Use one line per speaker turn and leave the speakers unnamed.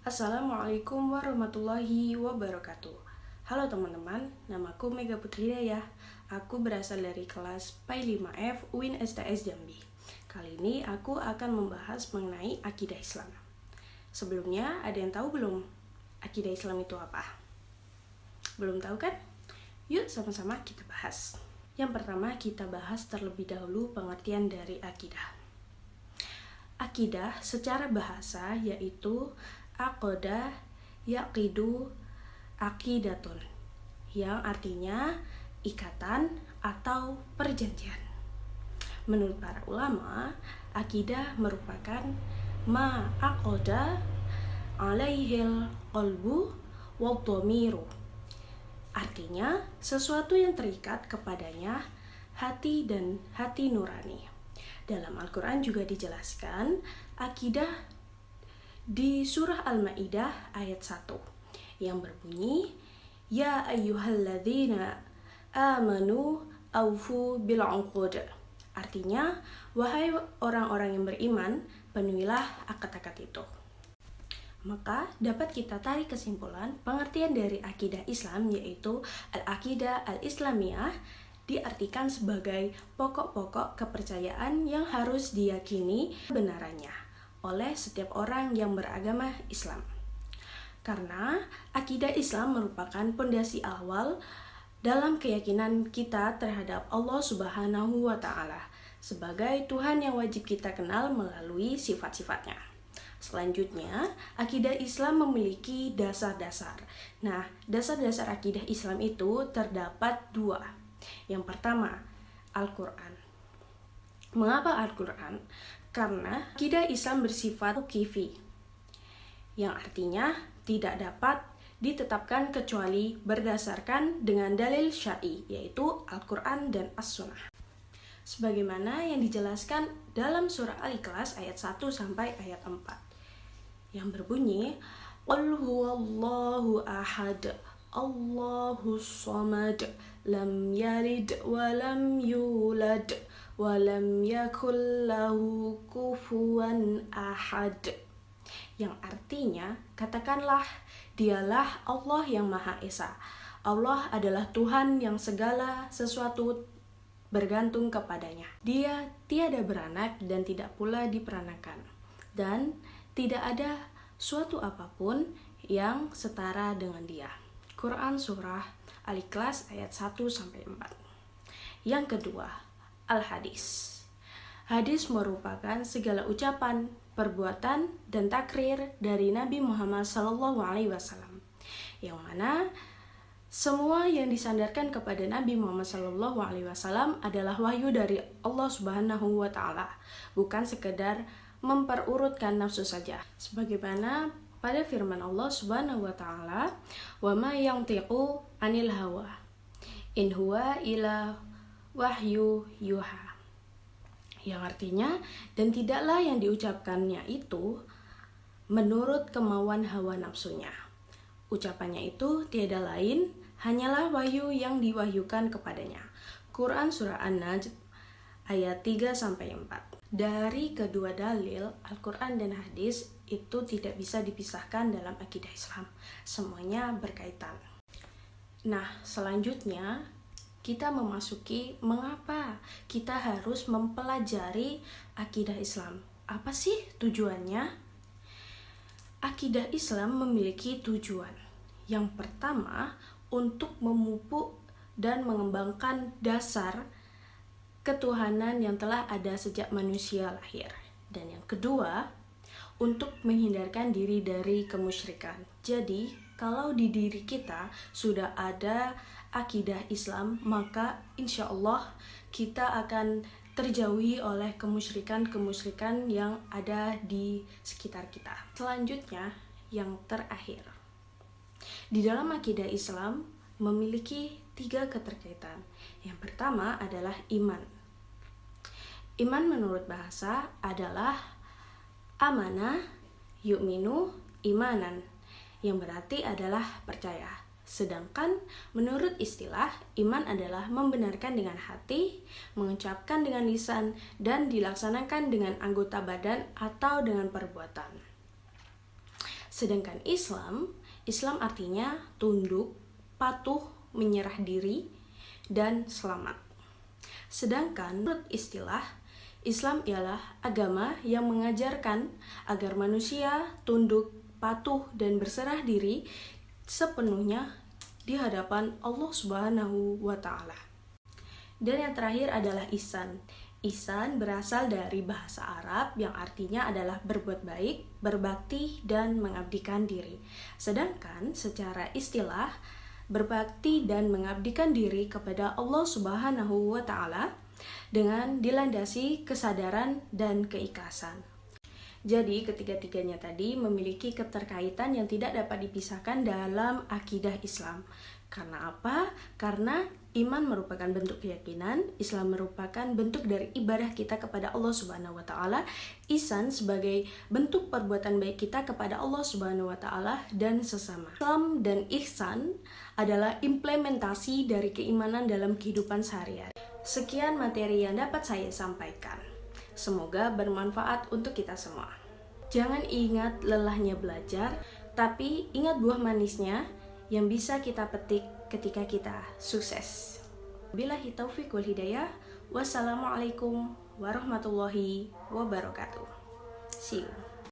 Assalamualaikum warahmatullahi wabarakatuh. Halo teman-teman, namaku Mega Putri Dayah. Aku berasal dari kelas PAI 5F UIN STS Jambi. Kali ini aku akan membahas mengenai akidah Islam. Sebelumnya, ada yang tahu belum akidah Islam itu apa? Belum tahu kan? Yuk sama-sama kita bahas. Yang pertama, kita bahas terlebih dahulu pengertian dari akidah. Akidah secara bahasa yaitu aqodah, yaqidu, aqidatun, yang artinya ikatan atau perjanjian. Menurut para ulama, akidah merupakan ma aqoda alaihil qalbu wadhamiru. Artinya sesuatu yang terikat kepadanya hati dan hati nurani. Dalam Al-Quran juga dijelaskan akidah di surah Al-Ma'idah ayat 1 yang berbunyi Ya ayyuhalladzina amanu awfu bil'uqud. Artinya, wahai orang-orang yang beriman, penuhilah akad-akad itu. Maka dapat kita tarik kesimpulan pengertian dari akidah Islam yaitu al-aqidah al-islamiyah diartikan sebagai pokok-pokok kepercayaan yang harus diyakini kebenarannya oleh setiap orang yang beragama Islam. Karena akidah Islam merupakan pondasi awal dalam keyakinan kita terhadap Allah Subhanahu wa Ta'ala sebagai Tuhan yang wajib kita kenal melalui sifat-sifatnya. Selanjutnya, akidah Islam memiliki dasar-dasar. Nah, dasar-dasar akidah Islam itu terdapat dua. Yang pertama, Al-Quran. Mengapa Al-Quran? Karena akidah Islam bersifat tauqifi, yang artinya tidak dapat ditetapkan kecuali berdasarkan dengan dalil syar'i, yaitu Al-Quran dan As-Sunnah. Sebagaimana yang dijelaskan dalam surah Al-Ikhlas ayat 1 sampai ayat 4, yang berbunyi, Qul huwallahu ahad, Allahus samad, lam yalid wa lam yulad wa lam yakul lahu kufuwan ahad. Yang artinya, katakanlah, dialah Allah yang Maha Esa. Allah adalah Tuhan yang segala sesuatu bergantung kepadanya. Dia tiada beranak dan tidak pula diperanakan. Dan tidak ada suatu apapun yang setara dengan dia. Quran Surah Al-Ikhlas ayat 1-4. Yang kedua, Al-Hadis. Hadis merupakan segala ucapan, perbuatan, dan takrir dari Nabi Muhammad SAW, yang mana semua yang disandarkan kepada Nabi Muhammad SAW adalah wahyu dari Allah Subhanahu wa Ta'ala, bukan sekedar memperurutkan nafsu saja. Sebagaimana pada firman Allah Subhanahu wa Ta'ala, "Wa ma yantiqu 'anil hawa, in huwa illa wahyu yuha." Yang artinya, dan tidaklah yang diucapkannya itu menurut kemauan hawa nafsunya. Ucapannya itu tiada lain, hanyalah wahyu yang diwahyukan kepadanya. Quran Surah An-Najm ayat 3-4. Dari kedua dalil, Al-Quran dan Hadis itu tidak bisa dipisahkan dalam akidah Islam. Semuanya berkaitan. Nah, selanjutnya kita memasuki mengapa kita harus mempelajari akidah Islam. Apa sih tujuannya? Akidah Islam memiliki tujuan. Yang pertama, untuk memupuk dan mengembangkan dasar ketuhanan yang telah ada sejak manusia lahir. Dan yang kedua, untuk menghindarkan diri dari kemusyrikan. Jadi, kalau di diri kita sudah ada akidah Islam, maka insya Allah kita akan terjauhi oleh kemusyrikan-kemusyrikan yang ada di sekitar kita. Selanjutnya, yang terakhir. Di dalam akidah Islam memiliki 3 keterkaitan. Yang pertama adalah iman. Iman menurut bahasa adalah amanah yu'minu imanan, yang berarti adalah percaya. Sedangkan menurut istilah, iman adalah membenarkan dengan hati, mengucapkan dengan lisan, dan dilaksanakan dengan anggota badan atau dengan perbuatan. Sedangkan Islam artinya tunduk, patuh, menyerah diri, dan selamat. Sedangkan menurut istilah, Islam ialah agama yang mengajarkan agar manusia tunduk, patuh, dan berserah diri sepenuhnya di hadapan Allah Subhanahu wa Ta'ala. Dan yang terakhir adalah ihsan. Ihsan berasal dari bahasa Arab yang artinya adalah berbuat baik, berbakti, dan mengabdikan diri. Sedangkan secara istilah, berbakti dan mengabdikan diri kepada Allah Subhanahu wa Ta'ala dengan dilandasi kesadaran dan keikhlasan. Jadi ketiga-tiganya tadi memiliki keterkaitan yang tidak dapat dipisahkan dalam akidah Islam. Karena apa? Karena iman merupakan bentuk keyakinan, Islam merupakan bentuk dari ibadah kita kepada Allah Subhanahu wa Ta'ala, ihsan sebagai bentuk perbuatan baik kita kepada Allah Subhanahu wa Ta'ala dan sesama. Islam dan ihsan adalah implementasi dari keimanan dalam kehidupan sehari-hari. Sekian materi yang dapat saya sampaikan. Semoga bermanfaat untuk kita semua. Jangan ingat lelahnya belajar, tapi ingat buah manisnya yang bisa kita petik ketika kita sukses. Billahi taufiq wal hidayah. Wassalamualaikum warahmatullahi wabarakatuh. See you.